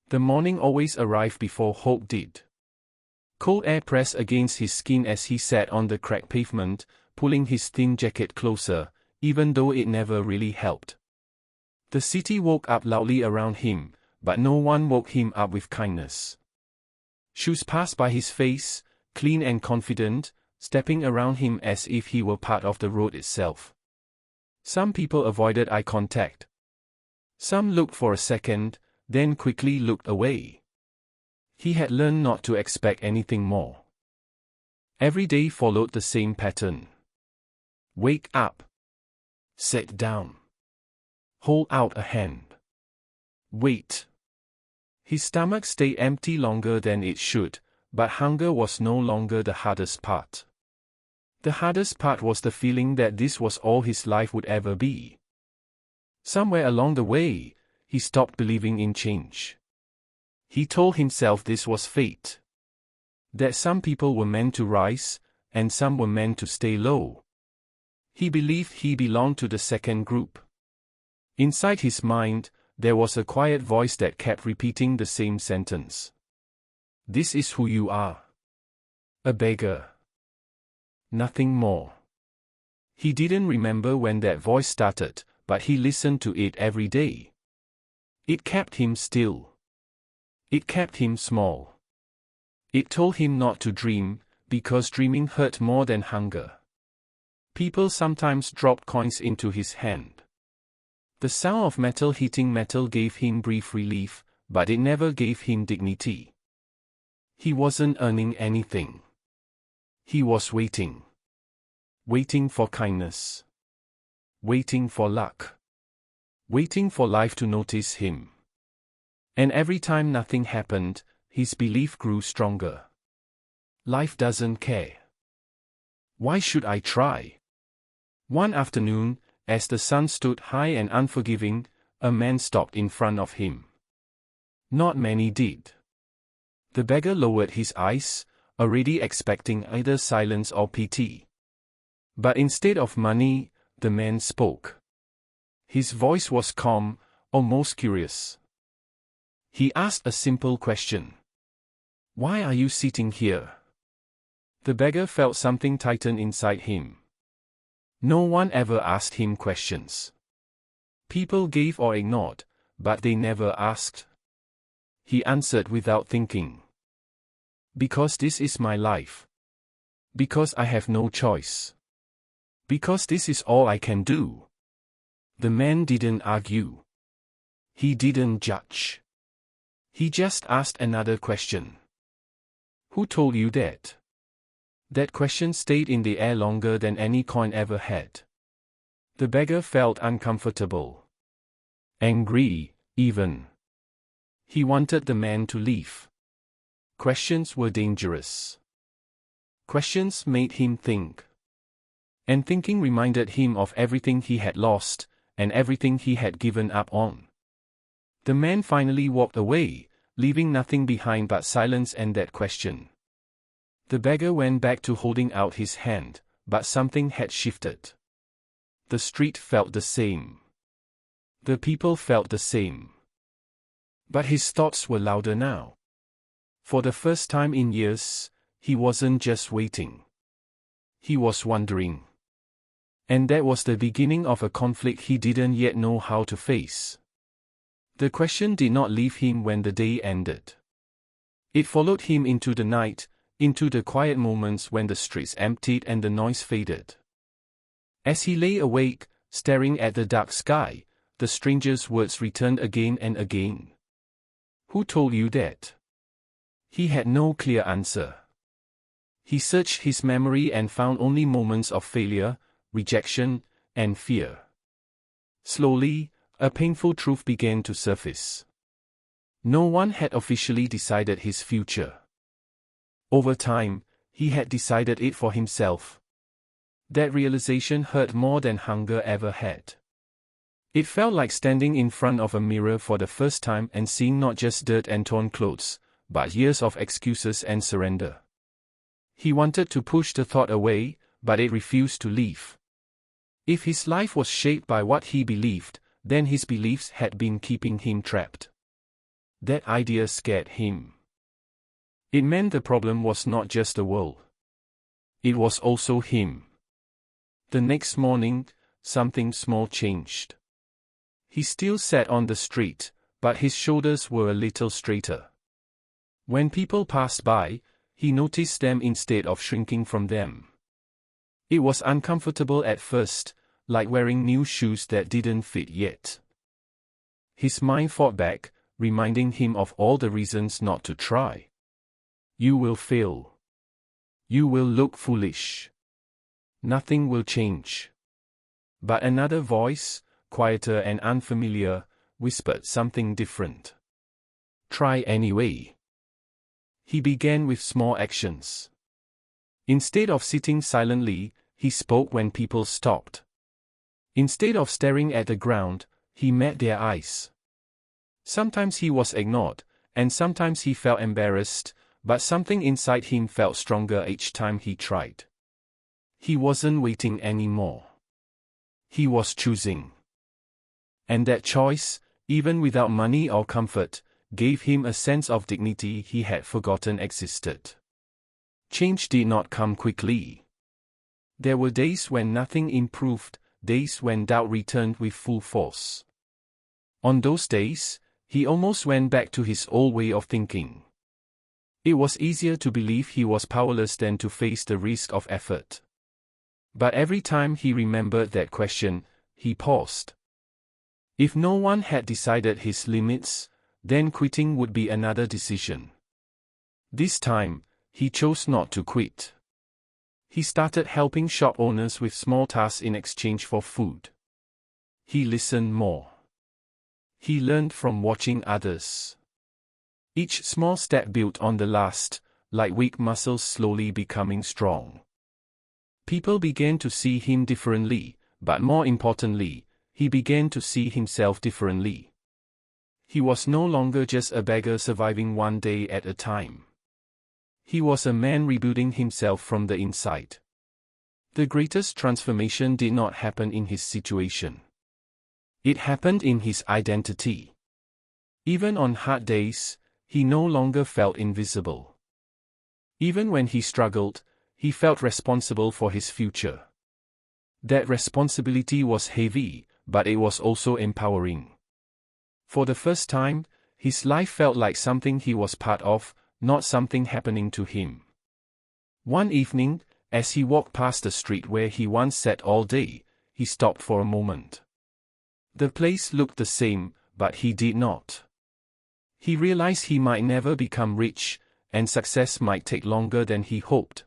The morning always arrived before hope did. Cold air pressed against his skin as he sat on the cracked pavement, pulling his thin jacket closer, even though it never really helped. The city woke up loudly around him, but no one woke him up with kindness. Shoes passed by his face, clean and confident, stepping around him as if he were part of the road itself. Some people avoided eye contact. Some looked for a second, then quickly looked away. He had learned not to expect anything more. Every day followed the same pattern. Wake up. Sit down. Hold out a hand. Wait. His stomach stayed empty longer than it should, but hunger was no longer the hardest part. The hardest part was the feeling that this was all his life would ever be. Somewhere along the way, he stopped believing in change. He told himself this was fate. That some people were meant to rise, and some were meant to stay low. He believed he belonged to the second group. Inside his mind, there was a quiet voice that kept repeating the same sentence. This is who you are. A beggar. Nothing more. He didn't remember when that voice started, but he listened to it every day. It kept him still. It kept him small. It told him not to dream, because dreaming hurt more than hunger. People sometimes dropped coins into his hand. The sound of metal hitting metal gave him brief relief, but it never gave him dignity. He wasn't earning anything. He was waiting. Waiting for kindness. Waiting for luck. Waiting for life to notice him. And every time nothing happened, his belief grew stronger. Life doesn't care. Why should I try? One afternoon, as the sun stood high and unforgiving, a man stopped in front of him. Not many did. The beggar lowered his eyes, already expecting either silence or pity. But instead of money, the man spoke. His voice was calm, almost curious. He asked a simple question. Why are you sitting here? The beggar felt something tighten inside him. No one ever asked him questions. People gave or ignored, but they never asked. He answered without thinking. Because this is my life. Because I have no choice. Because this is all I can do. The man didn't argue. He didn't judge. He just asked another question. Who told you that? That question stayed in the air longer than any coin ever had. The beggar felt uncomfortable. Angry, even. He wanted the man to leave. Questions were dangerous. Questions made him think. And thinking reminded him of everything he had lost, and everything he had given up on. The man finally walked away, leaving nothing behind but silence and that question. The beggar went back to holding out his hand, but something had shifted. The street felt the same. The people felt the same. But his thoughts were louder now. For the first time in years, he wasn't just waiting. He was wondering. And that was the beginning of a conflict he didn't yet know how to face. The question did not leave him when the day ended. It followed him into the night, into the quiet moments when the streets emptied and the noise faded. As he lay awake, staring at the dark sky, the stranger's words returned again and again. Who told you that? He had no clear answer. He searched his memory and found only moments of failure, rejection, and fear. Slowly, a painful truth began to surface. No one had officially decided his future. Over time, he had decided it for himself. That realization hurt more than hunger ever had. It felt like standing in front of a mirror for the first time and seeing not just dirt and torn clothes, but years of excuses and surrender. He wanted to push the thought away, but it refused to leave. If his life was shaped by what he believed, then his beliefs had been keeping him trapped. That idea scared him. It meant the problem was not just the world. It was also him. The next morning, something small changed. He still sat on the street, but his shoulders were a little straighter. When people passed by, he noticed them instead of shrinking from them. It was uncomfortable at first, like wearing new shoes that didn't fit yet. His mind fought back, reminding him of all the reasons not to try. You will fail. You will look foolish. Nothing will change. But another voice, quieter and unfamiliar, whispered something different. Try anyway. He began with small actions. Instead of sitting silently, he spoke when people stopped. Instead of staring at the ground, he met their eyes. Sometimes he was ignored, and sometimes he felt embarrassed, but something inside him felt stronger each time he tried. He wasn't waiting anymore. He was choosing. And that choice, even without money or comfort, gave him a sense of dignity he had forgotten existed. Change did not come quickly. There were days when nothing improved, days when doubt returned with full force. On those days, he almost went back to his old way of thinking. It was easier to believe he was powerless than to face the risk of effort. But every time he remembered that question, he paused. If no one had decided his limits, then quitting would be another decision. This time, he chose not to quit. He started helping shop owners with small tasks in exchange for food. He listened more. He learned from watching others. Each small step built on the last, like weak muscles slowly becoming strong. People began to see him differently, but more importantly, he began to see himself differently. He was no longer just a beggar surviving one day at a time. He was a man rebuilding himself from the inside. The greatest transformation did not happen in his situation. It happened in his identity. Even on hard days, he no longer felt invisible. Even when he struggled, he felt responsible for his future. That responsibility was heavy, but it was also empowering. For the first time, his life felt like something he was part of, not something happening to him. One evening, as he walked past the street where he once sat all day, he stopped for a moment. The place looked the same, but he did not. He realized he might never become rich, and success might take longer than he hoped.